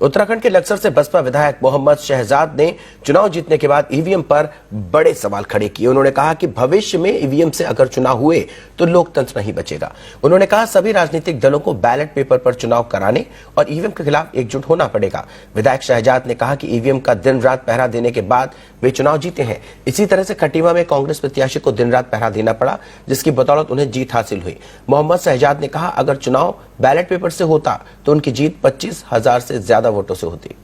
उत्तराखंड के लक्सर से बसपा विधायक मोहम्मद शहजाद ने चुनाव जीतने के बाद ईवीएम पर बड़े सवाल खड़े किए। उन्होंने कहा कि भविष्य में ईवीएम से अगर चुनाव हुए तो लोकतंत्र नहीं बचेगा। उन्होंने कहा सभी राजनीतिक दलों को बैलेट पेपर पर चुनाव कराने और ईवीएम के खिलाफ एकजुट होना पड़ेगा। विधायक शहजाद ने कहा कि ईवीएम का दिन रात पहरा देने के बाद वे चुनाव जीते हैं। इसी तरह से खटीमा में कांग्रेस प्रत्याशी को दिन रात पहरा देना पड़ा, जिसकी बदौलत उन्हें जीत हासिल हुई। मोहम्मद शहजाद ने कहा अगर चुनाव बैलेट पेपर से होता तो उनकी जीत 25,000 से ज्यादा वोटों से होती।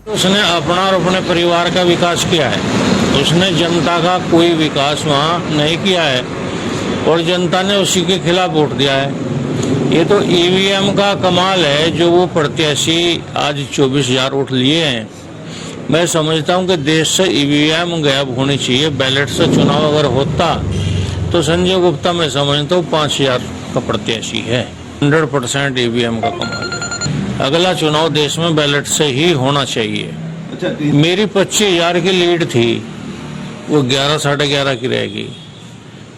उसने अपना और अपने परिवार का विकास किया है, उसने जनता का कोई विकास वहाँ नहीं किया है और जनता ने उसी के खिलाफ वोट दिया है। ये तो ईवीएम का कमाल है जो वो प्रत्याशी आज 24,000 वोट लिए हैं। मैं समझता हूँ कि देश से ईवीएम गायब होनी चाहिए। बैलेट से चुनाव अगर होता तो संजय गुप्ता मैं समझता हूँ 5,000 का प्रत्याशी है। 100% ईवीएम का कमाल है। अगला चुनाव देश में बैलेट से ही होना चाहिए। मेरी 25,000 की लीड थी, वो 11 साढ़े 11 की रहेगी।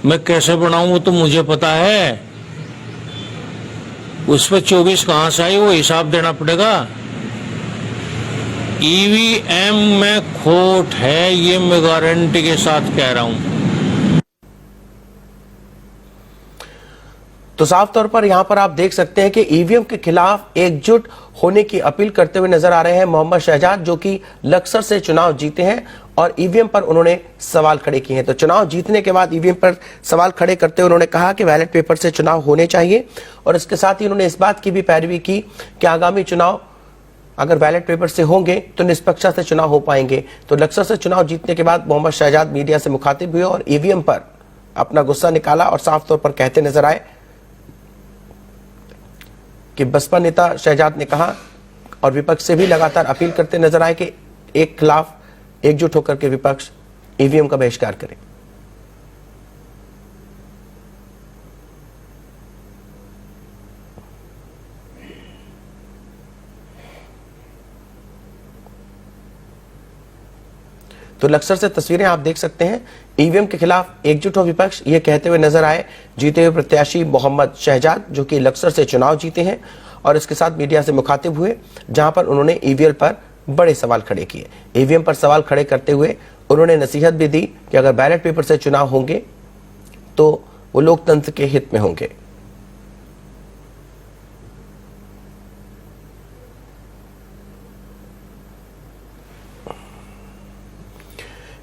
मैं कैसे बनाऊं वो तो मुझे पता है। उस पर 24 कहां से आई वो हिसाब देना पड़ेगा। ईवीएम में खोट है, ये मैं गारंटी के साथ कह रहा हूं। तो साफ तौर पर यहां पर आप देख सकते हैं कि ईवीएम के खिलाफ एकजुट होने की अपील करते हुए नजर आ रहे हैं मोहम्मद शहजाद, जो कि लक्सर से चुनाव जीते हैं और ईवीएम पर उन्होंने सवाल खड़े किए हैं। तो चुनाव जीतने के बाद ईवीएम पर सवाल खड़े करते हुए उन्होंने कहा कि बैलेट पेपर से चुनाव होने चाहिए और इसके साथ ही उन्होंने इस बात की भी पैरवी की कि आगामी चुनाव अगर बैलेट पेपर से होंगे तो निष्पक्षता से चुनाव हो पाएंगे। तो लक्सर से चुनाव जीतने के बाद मोहम्मद शहजाद मीडिया से मुखातिब हुए और ईवीएम पर अपना गुस्सा निकाला और साफ तौर पर कहते नजर आए कि बसपा नेता शहजाद ने कहा और विपक्ष से भी लगातार अपील करते नजर आए कि एक खिलाफ एकजुट होकर के विपक्ष ईवीएम का बहिष्कार करे। तो लक्सर से तस्वीरें आप देख सकते हैं। ईवीएम के खिलाफ एकजुट हो विपक्ष, ये कहते हुए नजर आए जीते हुए प्रत्याशी मोहम्मद शहजाद, जो कि लक्सर से चुनाव जीते हैं और इसके साथ मीडिया से मुखातिब हुए, जहां पर उन्होंने ईवीएम पर बड़े सवाल खड़े किए। ईवीएम पर सवाल खड़े करते हुए उन्होंने नसीहत भी दी कि अगर बैलेट पेपर से चुनाव होंगे तो वो लोकतंत्र के हित में होंगे।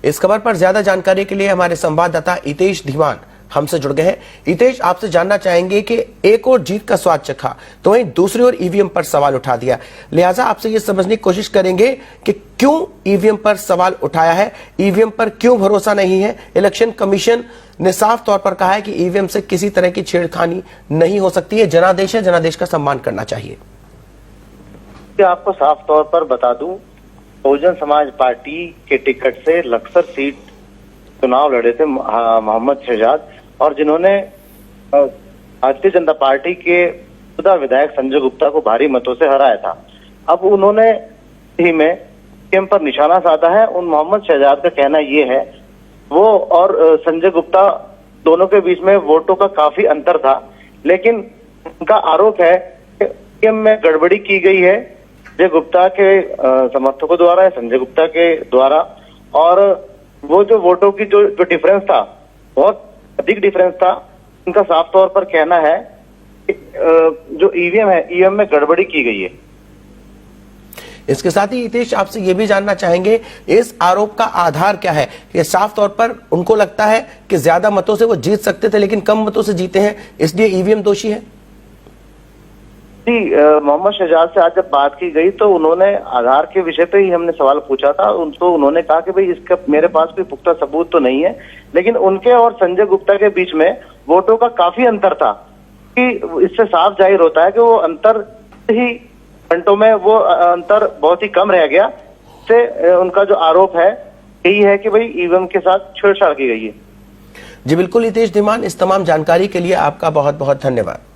इस खबर पर ज्यादा जानकारी के लिए हमारे संवाददाता हितेश धीमान हमसे जुड़ गए हैं। हितेश, आपसे जानना चाहेंगे कि एक और जीत का स्वाद चखा तो वहीं दूसरी ओर ईवीएम पर सवाल उठा दिया, लिहाजा आपसे ये समझने की कोशिश करेंगे कि क्यों ईवीएम पर सवाल उठाया है, ईवीएम पर क्यों भरोसा नहीं है। इलेक्शन कमीशन ने साफ तौर पर कहा है कि ईवीएम से किसी तरह की छेड़खानी नहीं हो सकती है। जनादेश है, जनादेश का सम्मान करना चाहिए। आपको साफ तौर पर बता दूं, बहुजन समाज पार्टी के टिकट से लक्सर सीट चुनाव लड़े थे मोहम्मद शहजाद, और जिन्होंने भारतीय जनता पार्टी के मौजूदा विधायक संजय गुप्ता को भारी मतों से हराया था। अब उन्होंने ही में ईवीएम पर निशाना साधा है। उन मोहम्मद शहजाद का कहना ये है, वो और संजय गुप्ता दोनों के बीच में वोटों का काफी अंतर था, लेकिन उनका आरोप है कि ईवीएम में गड़बड़ी की गई है संजय गुप्ता के समर्थकों द्वारा, संजय गुप्ता के द्वारा, और वो जो वोटों की जो डिफरेंस था, बहुत अधिक डिफरेंस था। उनका साफ तौर पर कहना है कि जो ईवीएम है, ईवीएम में गड़बड़ी की गई है। इसके साथ ही हितेश, आपसे ये भी जानना चाहेंगे इस आरोप का आधार क्या है। ये साफ तौर पर उनको लगता है कि ज्यादा मतों से वो जीत सकते थे लेकिन कम मतों से जीते हैं, इसलिए ईवीएम दोषी है। जी, मोहम्मद शहजाद से आज जब बात की गई तो उन्होंने आधार के विषय पे ही हमने सवाल पूछा था। उनको उन्होंने कहा कि भाई इसका मेरे पास कोई पुख्ता सबूत तो नहीं है, लेकिन उनके और संजय गुप्ता के बीच में वोटों का काफी अंतर था कि इससे साफ जाहिर होता है कि वो अंतर ही घंटों में वो अंतर बहुत ही कम रह गया। से उनका जो आरोप है यही है कि भाई ईवीएम के साथ छेड़छाड़ की गई है। जी बिल्कुल हितेश धीमान, इस तमाम जानकारी के लिए आपका बहुत बहुत धन्यवाद।